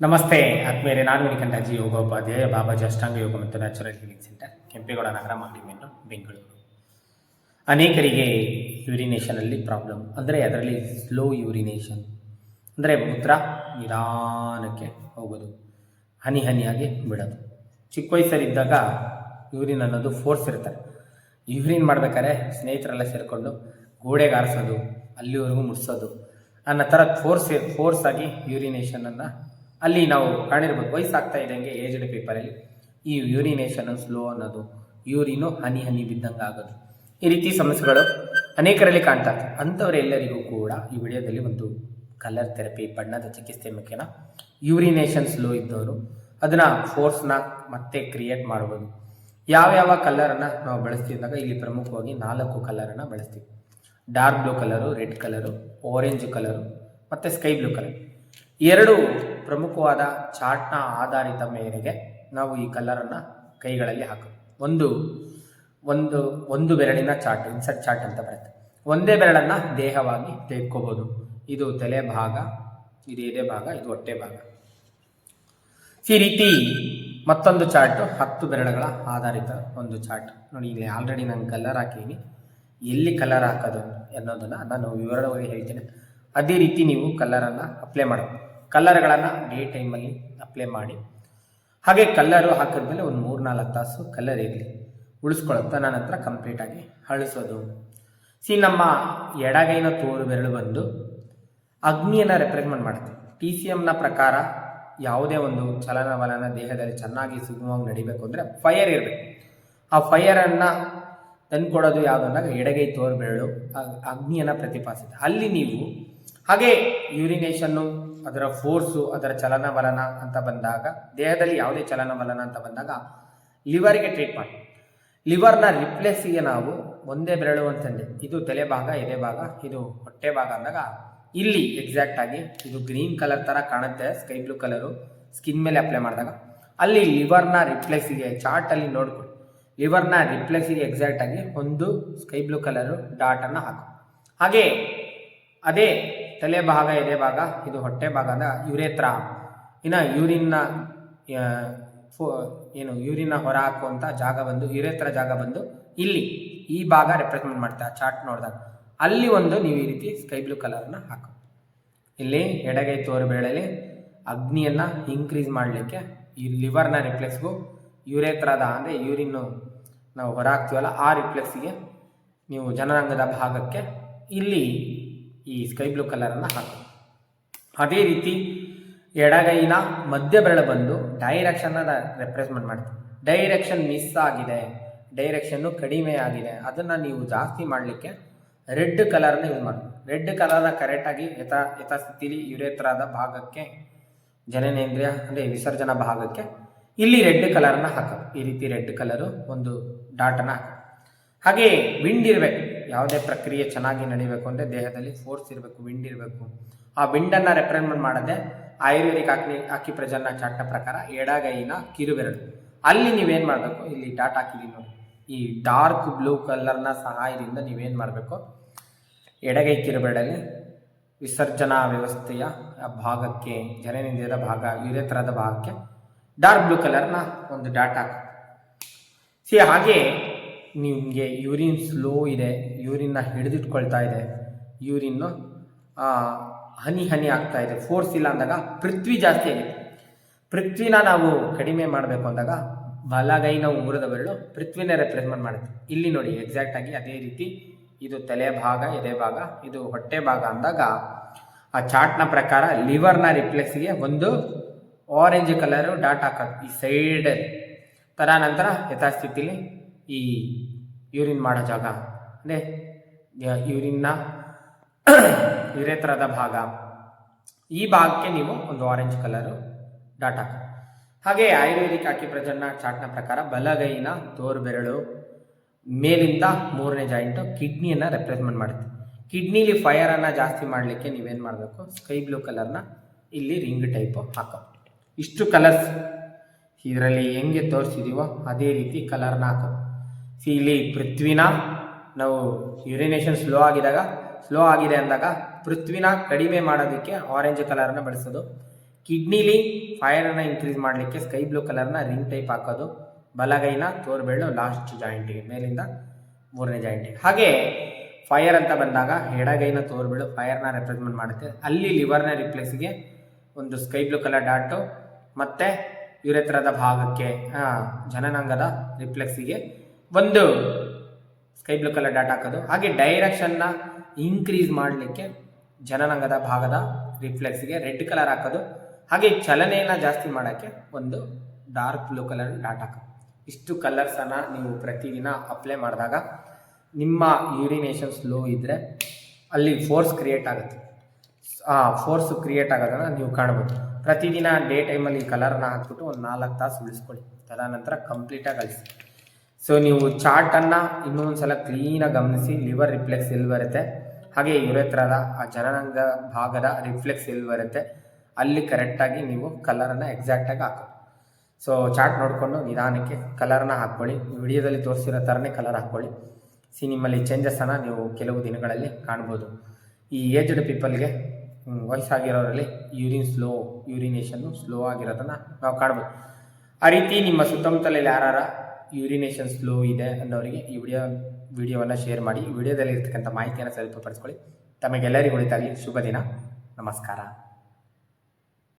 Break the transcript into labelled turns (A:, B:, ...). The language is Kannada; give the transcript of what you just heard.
A: ನಮಸ್ತೆ ಆತ್ಮೀಯರೇ, ನಾನು ಮಣಿಕಂಠಾಜಿ ಯೋಗೋಪಾಧ್ಯಾಯ, ಬಾಬಾಜಿ ಅಷ್ಟಾಂಗ ಯೋಗ ಮತ್ತು ನ್ಯಾಚುರಲ್ ಹೀಲಿಂಗ್ ಸೆಂಟರ್, ಕೆಂಪೇಗೌಡ ನಗರ, ಮಾಗಡಿಮೇಡು, ಬೆಂಗಳೂರು. ಅನೇಕರಿಗೆ ಯೂರಿನೇಷನಲ್ಲಿ ಪ್ರಾಬ್ಲಮ್, ಅಂದರೆ ಅದರಲ್ಲಿ ಸ್ಲೋ ಯೂರಿನೇಷನ್, ಅಂದರೆ ಮೂತ್ರ ನಿಧಾನಕ್ಕೆ ಹೋಗೋದು, ಹನಿ ಹನಿಯಾಗಿ ಬಿಡೋದು. ಚಿಕ್ಕ ವಯಸ್ಸಲ್ಲಿದ್ದಾಗ ಯೂರಿನ್ ಅನ್ನೋದು ಫೋರ್ಸ್ ಇರ್ತಾರೆ. ಯೂರಿನ್ ಮಾಡಬೇಕಾದ್ರೆ ಸ್ನೇಹಿತರೆಲ್ಲ ಸೇರಿಕೊಂಡು ಗೋಡೆಗೆ ಆರಿಸೋದು, ಅಲ್ಲಿವರೆಗೂ ಮುಟ್ಸೋದು ಅನ್ನೋ ಥರ ಫೋರ್ಸ್ ಆಗಿ ಯೂರಿನೇಷನನ್ನು ಅಲ್ಲಿ ನಾವು ಕಾಣಿರ್ಬೋದು. ವಯಸ್ಸಾಗ್ತಾ ಇದ್ದಂಗೆ ಏಜ್ಡ್ ಪೀಪಲಲ್ಲಿ ಈ ಯೂರಿನೇಷನ್ ಸ್ಲೋ ಅನ್ನೋದು, ಯೂರಿನು ಹನಿ ಹನಿ ಬಿದ್ದಂಗೆ ಆಗೋದು, ಈ ರೀತಿ ಸಮಸ್ಯೆಗಳು ಅನೇಕರಲ್ಲಿ ಕಾಣ್ತಾ ಇರ್ತವೆ. ಅಂಥವರೆಲ್ಲರಿಗೂ ಕೂಡ ಈ ವಿಡಿಯೋದಲ್ಲಿ ಒಂದು ಕಲರ್ ಥೆರಪಿ, ಬಣ್ಣದ ಚಿಕಿತ್ಸೆ ಮುಖ್ಯನ. ಯೂರಿನೇಷನ್ ಸ್ಲೋ ಇದ್ದವರು ಅದನ್ನು ಫೋರ್ಸ್ನ ಮತ್ತೆ ಕ್ರಿಯೇಟ್ ಮಾಡ್ಬೋದು. ಯಾವ್ಯಾವ ಕಲರನ್ನು ನಾವು ಬಳಸ್ತಿದ್ದಾಗ ಇಲ್ಲಿ ಪ್ರಮುಖವಾಗಿ 4 ಕಲರನ್ನು ಬಳಸ್ತೀವಿ. Dark blue colour, red colour, orange colour ಮತ್ತು ಸ್ಕೈ ಬ್ಲೂ ಕಲರ್. 2 ಪ್ರಮುಖವಾದ ಚಾರ್ಟ್ನ ಆಧಾರಿತ ಮೇರೆಗೆ ನಾವು ಈ ಕಲರನ್ನು ಕೈಗಳಲ್ಲಿ ಹಾಕೋದು. ಒಂದು ಬೆರಳಿನ ಚಾರ್ಟ್, ಇನ್ಸರ್ಟ್ ಚಾರ್ಟ್ ಅಂತ ಬರುತ್ತೆ. ಒಂದೇ ಬೆರಳನ್ನು ದೇಹವಾಗಿ ತೆಗೆದುಕೋಬೋದು. ಇದು ತಲೆ ಭಾಗ, ಇದು ಎದೆ ಭಾಗ, ಇದು ಹೊಟ್ಟೆ ಭಾಗ. ಈ ರೀತಿ ಮತ್ತೊಂದು ಚಾರ್ಟು 10 ಬೆರಳುಗಳ ಆಧಾರಿತ ಒಂದು ಚಾರ್ಟ್. ನೋಡಿ, ಇಲ್ಲಿ ಆಲ್ರೆಡಿ ನಾನು ಕಲರ್ ಹಾಕಿದ್ದೀನಿ. ಎಲ್ಲಿ ಕಲರ್ ಹಾಕೋದು ಅನ್ನೋದನ್ನು ನಾನು ವಿವರವಾಗಿ ಹೇಳ್ತೇನೆ. ಅದೇ ರೀತಿ ನೀವು ಕಲರನ್ನು ಅಪ್ಲೈ ಮಾಡೋದು. ಕಲರ್ಗಳನ್ನು ಡೇ ಟೈಮಲ್ಲಿ ಅಪ್ಲೈ ಮಾಡಿ. ಹಾಗೆ ಕಲ್ಲರು ಹಾಕಿದ್ಮೇಲೆ ಒಂದು 3-4 ತಾಸು ಕಲರ್ ಇರಲಿ, ಉಳಿಸ್ಕೊಳ್ಳುತ್ತೆ. ನಂತರ ಕಂಪ್ಲೀಟಾಗಿ ಅಳಿಸೋದು. ನಮ್ಮ ಎಡಗೈನ ತೋರು ಬೆರಳು ಬಂದು ಅಗ್ನಿಯನ್ನು ರೆಪ್ರೆಸೆಂಟ್ ಮಾಡುತ್ತೆ. TCMನ ಪ್ರಕಾರ ಯಾವುದೇ ಒಂದು ಚಲನವಲನ ದೇಹದಲ್ಲಿ ಚೆನ್ನಾಗಿ ಸುಗಮವಾಗಿ ನಡಿಬೇಕು ಅಂದರೆ ಫೈರ್ ಇರಬೇಕು. ಆ ಫೈರನ್ನು ತಂದುಕೊಡೋದು ಯಾವುದು ಅಂದಾಗ ಎಡಗೈ ತೋರು ಬೆರಳು ಅಗ್ನಿಯನ್ನು ಪ್ರತಿಪಾದಿಸುತ್ತೆ. ಅಲ್ಲಿ ನೀವು ಹಾಗೆ ಯೂರಿನೇಷನ್ನು, ಅದರ ಫೋರ್ಸು, ಅದರ ಚಲನವಲನ ಅಂತ ಬಂದಾಗ, ದೇಹದಲ್ಲಿ ಯಾವುದೇ ಚಲನವಲನ ಅಂತ ಬಂದಾಗ ಲಿವರ್ಗೆ ಟ್ರೀಟ್ ಮಾಡಿ. ಲಿವರ್ನ ರಿಪ್ಲೇಸಿಗೆ ನಾವು ಒಂದೇ ಬೆರಳು ಅಂತಂದೆ, ಇದು ತಲೆ ಭಾಗ, ಎದೆ ಭಾಗ, ಇದು ಹೊಟ್ಟೆ ಭಾಗ ಅಂದಾಗ ಇಲ್ಲಿ ಎಕ್ಸಾಕ್ಟಾಗಿ ಇದು ಗ್ರೀನ್ ಕಲರ್ ಥರ ಕಾಣುತ್ತೆ, ಸ್ಕೈ ಬ್ಲೂ ಕಲರು ಸ್ಕಿನ್ ಮೇಲೆ ಅಪ್ಲೈ ಮಾಡಿದಾಗ. ಅಲ್ಲಿ ಲಿವರ್ನ ರಿಪ್ಲೇಸಿಗೆ ಚಾರ್ಟಲ್ಲಿ ನೋಡ್ಕೊಳ್ಳಿ, ಲಿವರ್ನ ರಿಪ್ಲೇಸಿಗೆ ಎಕ್ಸಾಕ್ಟಾಗಿ ಒಂದು ಸ್ಕೈ ಬ್ಲೂ ಕಲರು ಡಾಟನ್ನು ಹಾಕು. ಹಾಗೆ ಅದೇ ತಲೆ ಭಾಗ, ಎದೆ ಭಾಗ, ಇದು ಹೊಟ್ಟೆ ಭಾಗ ಅಂದ ಯುರೇತ್ರ, ಇನ್ನು ಯೂರಿನ್ನ ಹೊರ ಹಾಕುವಂಥ ಜಾಗ ಬಂದು ಯುರೇತ್ರ ಜಾಗ ಬಂದು ಇಲ್ಲಿ ಈ ಭಾಗ ರೆಪ್ರೆಸೆಂಟ್ ಮಾಡ್ತಾ ಚಾರ್ಟ್ ನೋಡಿದಾಗ ಅಲ್ಲಿ ಒಂದು ನೀವು ಈ ರೀತಿ ಸ್ಕೈ ಬ್ಲೂ ಕಲರ್ನ ಹಾಕು. ಇಲ್ಲಿ ಎಡಗೈ ತೋರು ಬೆರಳಲ್ಲಿ ಅಗ್ನಿಯನ್ನು ಇನ್ಕ್ರೀಸ್ ಮಾಡಲಿಕ್ಕೆ ಈ ಲಿವರ್ನ ರಿಫ್ಲೆಕ್ಸ್ಗೂ ಯುರೇತ್ರದ ಅಂದರೆ ಯೂರಿನ್ನು ನಾವು ಹೊರ ಹಾಕ್ತೀವಲ್ಲ ಆ ರಿಫ್ಲೆಕ್ಸಿಗೆ ನೀವು ಜನನಾಂಗದ ಭಾಗಕ್ಕೆ ಇಲ್ಲಿ ಈ ಸ್ಕೈ ಬ್ಲೂ ಕಲರನ್ನು ಹಾಕಿ. ಅದೇ ರೀತಿ ಎಡಗೈನ ಮಧ್ಯ ಬೆರಳು ಬಂದು ಡೈರೆಕ್ಷನ್ನ ರೆಪ್ರೆಸೆಂಟ್ ಮಾಡ್ತೀವಿ. ಡೈರೆಕ್ಷನ್ ಮಿಸ್ ಆಗಿದೆ, ಡೈರೆಕ್ಷನ್ನು ಕಡಿಮೆ ಆಗಿದೆ, ಅದನ್ನು ನೀವು ಜಾಸ್ತಿ ಮಾಡಲಿಕ್ಕೆ ರೆಡ್ ಕಲರ್ನ ಯೂಸ್ ಮಾಡಿ. ರೆಡ್ ಕಲರ್ನ ಕರೆಕ್ಟಾಗಿ ಯಥಾಸ್ಥಿತಿಲಿ ಯುರೇತ್ರದ ಭಾಗಕ್ಕೆ, ಜನನೇಂದ್ರಿಯ ಅಂದರೆ ವಿಸರ್ಜನಾ ಭಾಗಕ್ಕೆ ಇಲ್ಲಿ ರೆಡ್ ಕಲರ್ನ ಹಾಕೋದು. ಈ ರೀತಿ ರೆಡ್ ಕಲರು ಒಂದು ಡಾಟನ್ನು ಹಾಕಿ. ಹಾಗೆ ವಿಂಡ್ ಇರಬೇಕು. ಯಾವುದೇ ಪ್ರಕ್ರಿಯೆ ಚೆನ್ನಾಗಿ ನಡಿಬೇಕು ಅಂದರೆ ದೇಹದಲ್ಲಿ ಫೋರ್ಸ್ ಇರಬೇಕು, ವಿಂಡ್ ಇರಬೇಕು. ಆ ವಿಂಡನ್ನು ರೆಪ್ರೆಸೆಂಟ್ ಮಾಡದೆ ಆಯುರ್ವೇದಿಕ್ ಆಕ್ಯುಪ್ರೆಷರ್ನ ಚಾರ್ಟ್ನ ಪ್ರಕಾರ ಎಡಗೈನ ಕಿರುಬೆರಳು ಅಲ್ಲಿ ನೀವೇನು ಮಾಡಬೇಕು, ಇಲ್ಲಿ ಡಾಟ್ ಹಾಕಿದ್ದೀನಿ ನೋಡಿ, ಈ ಡಾರ್ಕ್ ಬ್ಲೂ ಕಲರ್ನ ಸಹಾಯದಿಂದ ನೀವೇನು ಮಾಡಬೇಕು, ಎಡಗೈ ಕಿರುಬೆರಳಲ್ಲಿ ವಿಸರ್ಜನಾ ವ್ಯವಸ್ಥೆಯ ಭಾಗಕ್ಕೆ, ಜನನೇಂದ್ರಿಯದ ಭಾಗ, ಯುರೇತ್ರದ ಭಾಗಕ್ಕೆ ಡಾರ್ಕ್ ಬ್ಲೂ ಕಲರ್ನ ಒಂದು ಡಾಟ್ ಹಾಕಿ. ಹಾಗೆ ನಿಮಗೆ ಯೂರಿನ್ ಸ್ಲೋ ಇದೆ, ಯೂರಿನ್ನ ಹಿಡಿದಿಟ್ಕೊಳ್ತಾ ಇದೆ, ಯೂರಿನ್ನು ಹನಿ ಹನಿ ಆಗ್ತಾ ಇದೆ, ಫೋರ್ಸ್ ಇಲ್ಲ ಅಂದಾಗ ಪೃಥ್ವಿ ಜಾಸ್ತಿ ಆಗಿದೆ. ಪೃಥ್ವಿನ ನಾವು ಕಡಿಮೆ ಮಾಡಬೇಕು ಅಂದಾಗ ಬಲಗೈನ ಉಂಗುರದ ಬೆರಳು ಪೃಥ್ವಿನೇ ರೆಪ್ರೆಸೆಂಟ್ ಮಾಡುತ್ತೆ. ಇಲ್ಲಿ ನೋಡಿ ಎಕ್ಸಾಕ್ಟಾಗಿ ಅದೇ ರೀತಿ ಇದು ತಲೆ ಭಾಗ, ಎದೆ ಭಾಗ, ಇದು ಹೊಟ್ಟೆ ಭಾಗ ಅಂದಾಗ ಆ ಚಾರ್ಟ್ನ ಪ್ರಕಾರ ಲಿವರ್ನ ರಿಪ್ಲೆಕ್ಸಿಗೆ ಒಂದು ಆರೆಂಜ್ ಕಲರು ಡಾಟ್ ಹಾಕೋದು ಈ ಸೈಡಲ್ಲಿ. ತದನಂತರ ಯಥಾಸ್ಥಿತಿಲಿ ಈ ಯೂರಿನ್ ಮಾಡೋ ಜಾಗ ಅಂದರೆ ಯೂರಿನ್ನ ಯುರೇತ್ರದ ಭಾಗ, ಈ ಭಾಗಕ್ಕೆ ನೀವು ಒಂದು ಆರೆಂಜ್ ಕಲರು ಡಾಟ್ ಹಾಕಿ. ಹಾಗೆ ಆಯುರ್ವೇದಿಕ್ ಆಕ್ಯುಪ್ರೆಷರ್ನ ಚಾರ್ಟ್ನ ಪ್ರಕಾರ ಬಲಗೈನ ತೋರು ಬೆರಳು ಮೇಲಿಂದ 3ನೇ ಜಾಯಿಂಟು ಕಿಡ್ನಿಯನ್ನು ರೆಪ್ರೆಸೆಂಟ್ ಮಾಡುತ್ತೆ. ಕಿಡ್ನಿಲಿ ಫೈರನ್ನು ಜಾಸ್ತಿ ಮಾಡಲಿಕ್ಕೆ ನೀವೇನು ಮಾಡಬೇಕು, ಸ್ಕೈ ಬ್ಲೂ ಕಲರ್ನ ಇಲ್ಲಿ ರಿಂಗ್ ಟೈಪು ಹಾಕೋ. ಇಷ್ಟು ಕಲರ್ಸ್ ಇದರಲ್ಲಿ ಹೆಂಗೆ ತೋರಿಸಿದೀವೋ ಅದೇ ರೀತಿ ಕಲರ್ನ ಹಾಕೋ. ಇಲ್ಲಿ ಪೃಥ್ವಿನ ನಾವು ಯೂರಿನೇಷನ್ ಸ್ಲೋ ಆಗಿದೆ ಅಂದಾಗ ಪೃಥ್ವಿನ ಕಡಿಮೆ ಮಾಡೋದಕ್ಕೆ ಆರೆಂಜ್ ಕಲರನ್ನು ಬಳಸೋದು. ಕಿಡ್ನಿಲಿ ಫೈರನ್ನು ಇನ್ಕ್ರೀಸ್ ಮಾಡಲಿಕ್ಕೆ ಸ್ಕೈ ಬ್ಲೂ ಕಲರ್ನ ರಿಂಗ್ ಟೈಪ್ ಹಾಕೋದು, ಬಲಗೈನ ತೋರ್ಬೆರಳು ಲಾಸ್ಟ್ ಜಾಯಿಂಟಿಗೆ, ಮೇಲಿಂದ 3ನೇ ಜಾಯಿಂಟಿಗೆ. ಹಾಗೆ ಫೈರ್ ಅಂತ ಬಂದಾಗ ಎಡಗೈನ ತೋರ್ಬೆರಳು ಫೈರ್ನ ರೆಪ್ರೆಸೆಂಟ್ ಮಾಡುತ್ತೆ. ಅಲ್ಲಿ ಲಿವರ್ನ ರಿಪ್ಲೇಕ್ಸ್ಗೆ ಒಂದು ಸ್ಕೈ ಬ್ಲೂ ಕಲರ್ ಡಾಟು, ಮತ್ತು ಯುರೆತ್ರದ ಭಾಗಕ್ಕೆ ಜನನಾಂಗದ ರಿಫ್ಲೆಕ್ಸಿಗೆ ಒಂದು ಸ್ಕೈ ಬ್ಲೂ ಕಲರ್ ಡಾಟ್ ಹಾಕೋದು. ಹಾಗೆ ಡೈರೆಕ್ಷನ್ನ ಇನ್ಕ್ರೀಸ್ ಮಾಡಲಿಕ್ಕೆ ಜನನಾಂಗದ ಭಾಗದ ರಿಫ್ಲೆಕ್ಸ್ಗೆ ರೆಡ್ ಕಲರ್ ಹಾಕೋದು. ಹಾಗೆ ಚಲನೆಯನ್ನು ಜಾಸ್ತಿ ಮಾಡೋಕ್ಕೆ ಒಂದು ಡಾರ್ಕ್ ಬ್ಲೂ ಕಲರ್ ಡಾಟ್ ಹಾಕೋದು. ಇಷ್ಟು ಕಲರ್ಸನ್ನು ನೀವು ಪ್ರತಿದಿನ ಅಪ್ಲೈ ಮಾಡಿದಾಗ ನಿಮ್ಮ ಯೂರಿನೇಷನ್ ಸ್ಲೋ ಇದ್ದರೆ ಅಲ್ಲಿ ಫೋರ್ಸ್ ಕ್ರಿಯೇಟ್ ಆಗುತ್ತೆ. ಫೋರ್ಸ್ ಕ್ರಿಯೇಟ್ ಆಗೋದನ್ನು ನೀವು ಕಾಣ್ಬೋದು. ಪ್ರತಿದಿನ ಡೇ ಟೈಮಲ್ಲಿ ಈ ಕಲರ್ನ ಹಾಕ್ಬಿಟ್ಟು ಒಂದು 4 ತಾಸು ಉಳಿಸ್ಕೊಳ್ಳಿ. ತದನಂತರ ಕಂಪ್ಲೀಟಾಗಿ ಅಳಿಸಿ. ಸೊ ನೀವು ಚಾರ್ಟನ್ನು ಇನ್ನೊಂದು ಸಲ ಕ್ಲೀನಾಗಿ ಗಮನಿಸಿ. ಲಿವರ್ ರಿಫ್ಲೆಕ್ಸ್ ಎಲ್ಲಿ ಬರುತ್ತೆ, ಹಾಗೆ ಯುರೆತ್ರದ ಆ ಜನನಾಂಗ ಭಾಗದ ರಿಫ್ಲೆಕ್ಸ್ ಎಲ್ಲಿ ಬರುತ್ತೆ, ಅಲ್ಲಿ ಕರೆಕ್ಟಾಗಿ ನೀವು ಕಲರನ್ನು ಎಕ್ಸಾಕ್ಟಾಗಿ ಹಾಕಿ. ಸೊ ಚಾರ್ಟ್ ನೋಡಿಕೊಂಡು ನಿಧಾನಕ್ಕೆ ಕಲರ್ನ ಹಾಕ್ಕೊಳ್ಳಿ. ವಿಡಿಯೋದಲ್ಲಿ ತೋರಿಸಿರೋ ಥರನೇ ಕಲರ್ ಹಾಕ್ಕೊಳ್ಳಿ. ನಿಮ್ಮಲ್ಲಿ ಚೇಂಜಸ್ಸನ್ನು ನೀವು ಕೆಲವು ದಿನಗಳಲ್ಲಿ ಕಾಣ್ಬೋದು. ಈ ಏಜ್ಡ್ ಪೀಪಲ್ಗೆ, ವಯಸ್ಸಾಗಿರೋರಲ್ಲಿ ಯೂರಿನೇಷನ್ನು ಸ್ಲೋ ಆಗಿರೋದನ್ನು ನಾವು ಕಾಣ್ಬೋದು. ಆ ರೀತಿ ನಿಮ್ಮ ಸುತ್ತಮುತ್ತಲಲ್ಲಿ ಯಾರು ಯೂರಿನೇಷನ್ ಸ್ಲೋ ಇದೆ ಅನ್ನೋರಿಗೆ ಈ ವಿಡಿಯೋವನ್ನು ಶೇರ್ ಮಾಡಿ. ಈ ವಿಡಿಯೋದಲ್ಲಿ ಇರ್ತಕ್ಕಂಥ ಮಾಹಿತಿಯನ್ನು ಸದುಪಡಿಸ್ಕೊಳ್ಳಿ. ತಮಗೆಲ್ಲರಿಗೂ ಒಳಿತಾಗಲಿ. ಶುಭ ದಿನ. ನಮಸ್ಕಾರ.